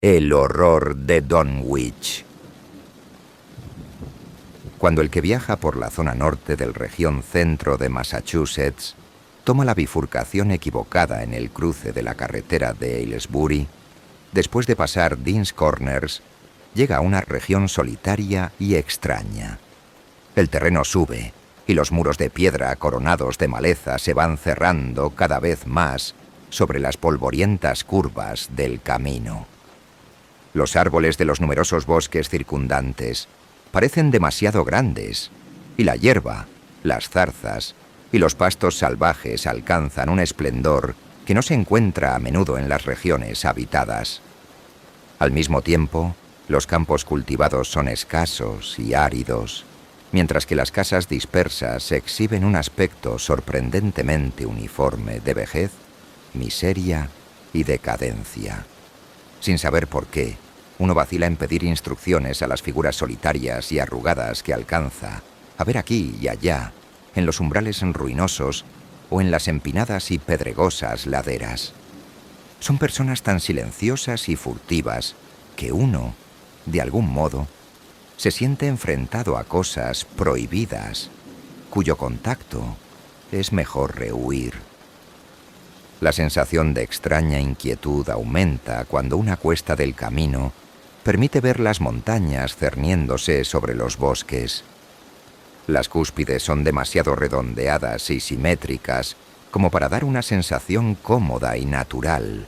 El horror de Dunwich. Cuando el que viaja por la zona norte del región centro de Massachusetts toma la bifurcación equivocada en el cruce de la carretera de Aylesbury, después de pasar Dean's Corners, llega a una región solitaria y extraña. El terreno sube y los muros de piedra coronados de maleza se van cerrando cada vez más sobre las polvorientas curvas del camino. Los árboles de los numerosos bosques circundantes parecen demasiado grandes, y la hierba, las zarzas y los pastos salvajes alcanzan un esplendor que no se encuentra a menudo en las regiones habitadas. Al mismo tiempo, los campos cultivados son escasos y áridos, mientras que las casas dispersas exhiben un aspecto sorprendentemente uniforme de vejez, miseria y decadencia. Sin saber por qué, uno vacila en pedir instrucciones a las figuras solitarias y arrugadas que alcanza, a ver aquí y allá, en los umbrales ruinosos o en las empinadas y pedregosas laderas. Son personas tan silenciosas y furtivas que uno, de algún modo, se siente enfrentado a cosas prohibidas, cuyo contacto es mejor rehuir. La sensación de extraña inquietud aumenta cuando una cuesta del camino permite ver las montañas cerniéndose sobre los bosques. Las cúspides son demasiado redondeadas y simétricas como para dar una sensación cómoda y natural,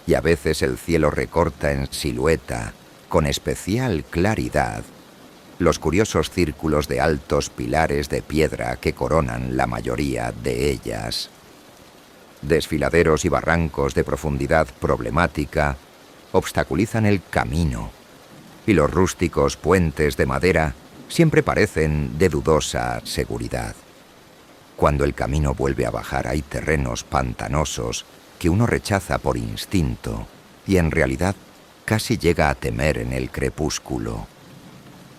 y a veces el cielo recorta en silueta, con especial claridad, los curiosos círculos de altos pilares de piedra que coronan la mayoría de ellas. Desfiladeros y barrancos de profundidad problemática obstaculizan el camino, y los rústicos puentes de madera siempre parecen de dudosa seguridad. Cuando el camino vuelve a bajar hay terrenos pantanosos que uno rechaza por instinto y en realidad casi llega a temer en el crepúsculo.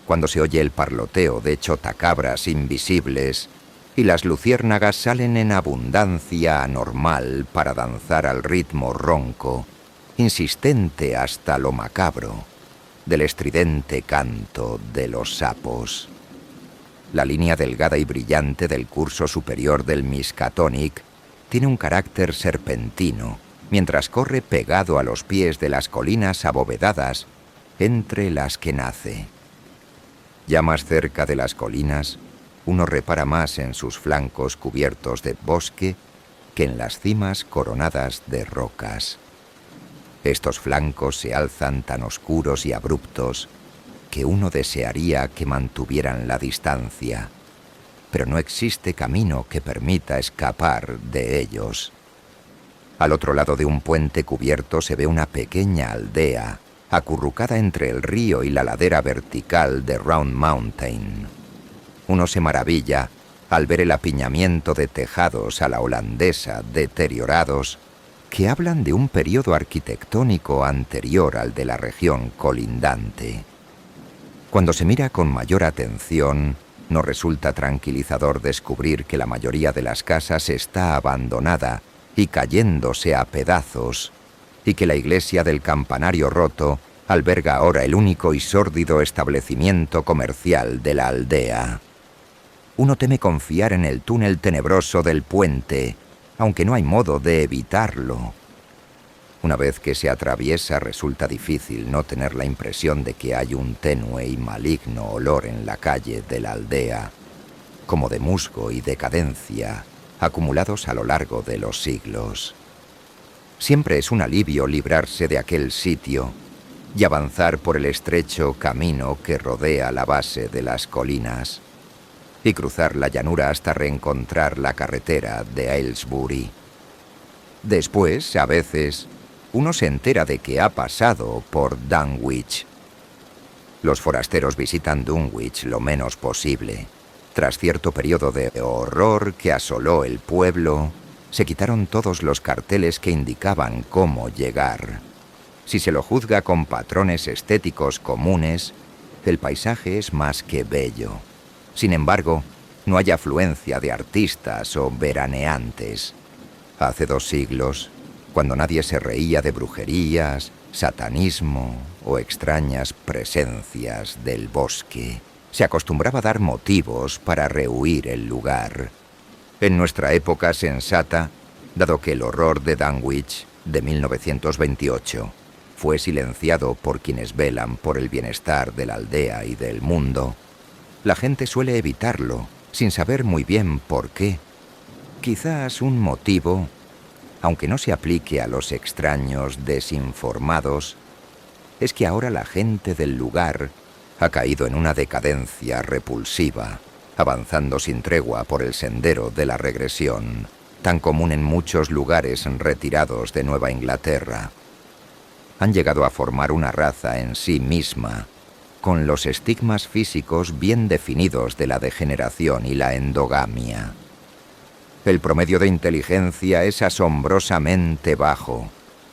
Cuando se oye el parloteo de chotacabras invisibles y las luciérnagas salen en abundancia anormal para danzar al ritmo ronco, insistente hasta lo macabro, del estridente canto de los sapos. La línea delgada y brillante del curso superior del Miskatonic tiene un carácter serpentino, mientras corre pegado a los pies de las colinas abovedadas entre las que nace. Ya más cerca de las colinas, uno repara más en sus flancos cubiertos de bosque que en las cimas coronadas de rocas. Estos flancos se alzan tan oscuros y abruptos que uno desearía que mantuvieran la distancia, pero no existe camino que permita escapar de ellos. Al otro lado de un puente cubierto se ve una pequeña aldea, acurrucada entre el río y la ladera vertical de Round Mountain. Uno se maravilla al ver el apiñamiento de tejados a la holandesa deteriorados que hablan de un periodo arquitectónico anterior al de la región colindante. Cuando se mira con mayor atención, no resulta tranquilizador descubrir que la mayoría de las casas está abandonada y cayéndose a pedazos, y que la iglesia del campanario roto alberga ahora el único y sórdido establecimiento comercial de la aldea. Uno teme confiar en el túnel tenebroso del puente, aunque no hay modo de evitarlo. Una vez que se atraviesa resulta difícil no tener la impresión de que hay un tenue y maligno olor en la calle de la aldea, como de musgo y decadencia acumulados a lo largo de los siglos. Siempre es un alivio librarse de aquel sitio y avanzar por el estrecho camino que rodea la base de las colinas y cruzar la llanura hasta reencontrar la carretera de Aylesbury. Después, a veces, uno se entera de que ha pasado por Dunwich. Los forasteros visitan Dunwich lo menos posible. Tras cierto periodo de horror que asoló el pueblo, se quitaron todos los carteles que indicaban cómo llegar. Si se lo juzga con patrones estéticos comunes, el paisaje es más que bello. Sin embargo, no hay afluencia de artistas o veraneantes. Hace 2 siglos, cuando nadie se reía de brujerías satanismo o extrañas presencias del bosque, se acostumbraba a dar motivos para rehuir el lugar. En nuestra época sensata, dado que el horror de Dunwich, de 1928, fue silenciado por quienes velan por el bienestar de la aldea y del mundo, la gente suele evitarlo, sin saber muy bien por qué. Quizás un motivo, aunque no se aplique a los extraños desinformados, es que ahora la gente del lugar ha caído en una decadencia repulsiva, avanzando sin tregua por el sendero de la regresión, tan común en muchos lugares retirados de Nueva Inglaterra. Han llegado a formar una raza en sí misma, con los estigmas físicos bien definidos de la degeneración y la endogamia. El promedio de inteligencia es asombrosamente bajo,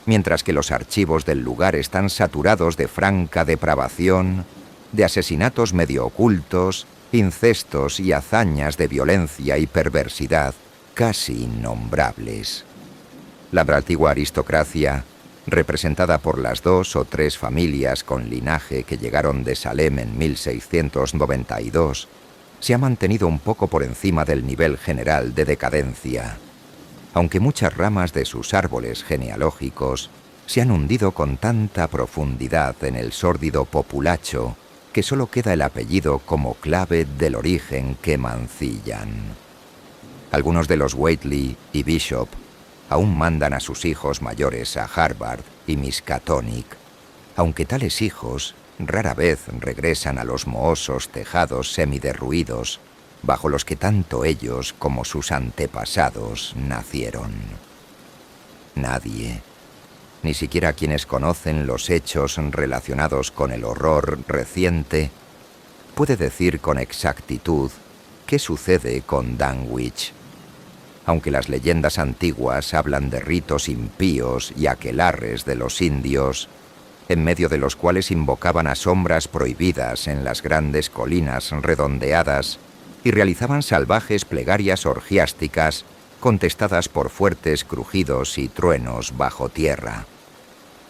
mientras que los archivos del lugar están saturados de franca depravación, de asesinatos medio ocultos, incestos y hazañas de violencia y perversidad casi innombrables. La antigua aristocracia, representada por las 2 o 3 familias con linaje que llegaron de Salem en 1692, se ha mantenido un poco por encima del nivel general de decadencia, aunque muchas ramas de sus árboles genealógicos se han hundido con tanta profundidad en el sórdido populacho que solo queda el apellido como clave del origen que mancillan. Algunos de los Whately y Bishop aún mandan a sus hijos mayores a Harvard y Miskatonic, aunque tales hijos rara vez regresan a los mohosos tejados semiderruidos bajo los que tanto ellos como sus antepasados nacieron. Nadie, ni siquiera quienes conocen los hechos relacionados con el horror reciente, puede decir con exactitud qué sucede con Dunwich. Aunque las leyendas antiguas hablan de ritos impíos y aquelarres de los indios, en medio de los cuales invocaban a sombras prohibidas en las grandes colinas redondeadas y realizaban salvajes plegarias orgiásticas contestadas por fuertes crujidos y truenos bajo tierra.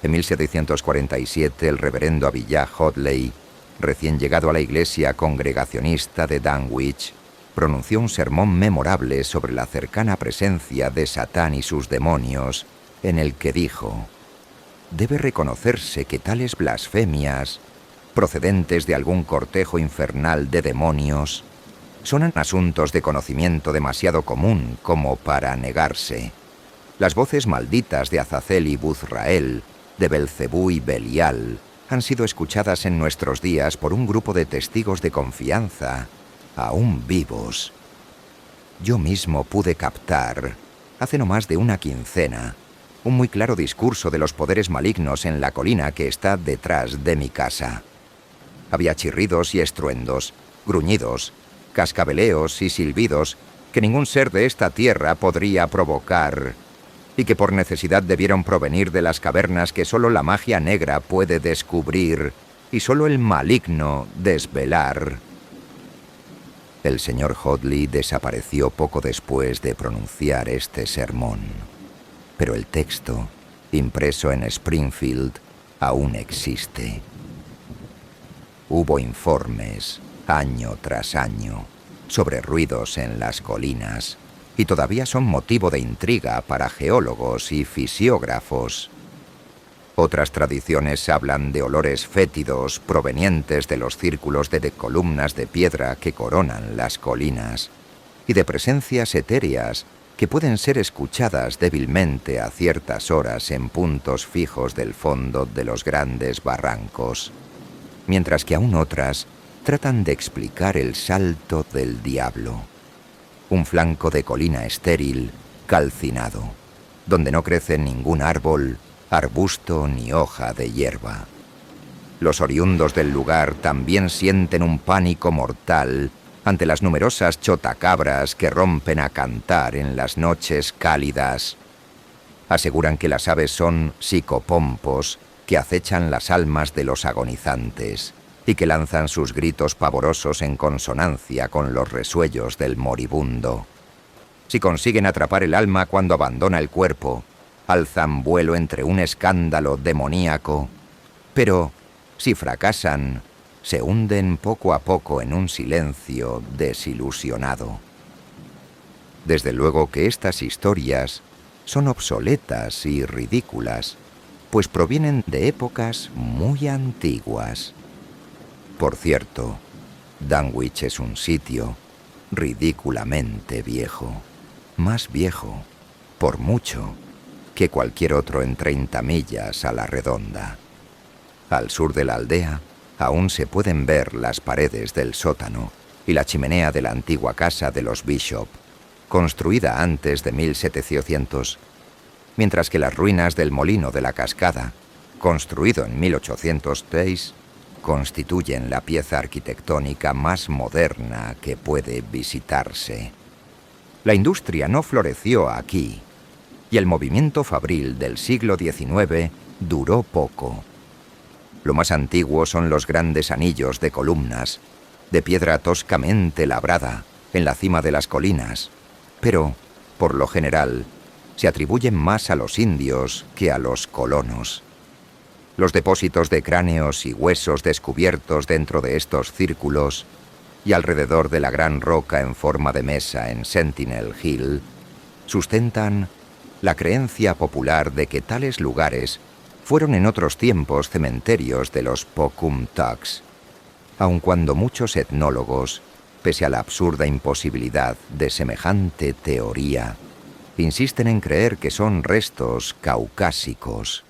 En 1747 el reverendo Abijah Hoadley, recién llegado a la iglesia congregacionista de Dunwich, pronunció un sermón memorable sobre la cercana presencia de Satán y sus demonios, en el que dijo: «Debe reconocerse que tales blasfemias, procedentes de algún cortejo infernal de demonios, son asuntos de conocimiento demasiado común como para negarse. Las voces malditas de Azazel y Buzrael, de Belcebú y Belial, han sido escuchadas en nuestros días por un grupo de testigos de confianza, aún vivos. Yo mismo pude captar, hace no más de una quincena, un muy claro discurso de los poderes malignos en la colina que está detrás de mi casa. Había chirridos y estruendos, gruñidos, cascabeleos y silbidos que ningún ser de esta tierra podría provocar, y que por necesidad debieron provenir de las cavernas que solo la magia negra puede descubrir y solo el maligno desvelar». El señor Hoadley desapareció poco después de pronunciar este sermón, pero el texto, impreso en Springfield, aún existe. Hubo informes, año tras año, sobre ruidos en las colinas, y todavía son motivo de intriga para geólogos y fisiógrafos. Otras tradiciones hablan de olores fétidos provenientes de los círculos de columnas de piedra que coronan las colinas, y de presencias etéreas que pueden ser escuchadas débilmente a ciertas horas en puntos fijos del fondo de los grandes barrancos, mientras que aún otras tratan de explicar el salto del diablo, un flanco de colina estéril, calcinado, donde no crece ningún árbol, arbusto ni hoja de hierba. Los oriundos del lugar también sienten un pánico mortal ante las numerosas chotacabras que rompen a cantar en las noches cálidas. Aseguran que las aves son psicopompos que acechan las almas de los agonizantes y que lanzan sus gritos pavorosos en consonancia con los resuellos del moribundo. Si consiguen atrapar el alma cuando abandona el cuerpo, alzan vuelo entre un escándalo demoníaco, pero, si fracasan, se hunden poco a poco en un silencio desilusionado. Desde luego que estas historias son obsoletas y ridículas, pues provienen de épocas muy antiguas. Por cierto, Dunwich es un sitio ridículamente viejo, más viejo, por mucho, que cualquier otro en 30 millas a la redonda. Al sur de la aldea aún se pueden ver las paredes del sótano y la chimenea de la antigua casa de los Bishop, construida antes de 1700, mientras que las ruinas del molino de la cascada, construido en 1806, constituyen la pieza arquitectónica más moderna que puede visitarse. La industria no floreció aquí, y el movimiento fabril del siglo XIX duró poco. Lo más antiguo son los grandes anillos de columnas, de piedra toscamente labrada, en la cima de las colinas, pero, por lo general, se atribuyen más a los indios que a los colonos. Los depósitos de cráneos y huesos descubiertos dentro de estos círculos y alrededor de la gran roca en forma de mesa en Sentinel Hill sustentan la creencia popular de que tales lugares fueron en otros tiempos cementerios de los Pocumtucks, aun cuando muchos etnólogos, pese a la absurda imposibilidad de semejante teoría, insisten en creer que son restos caucásicos.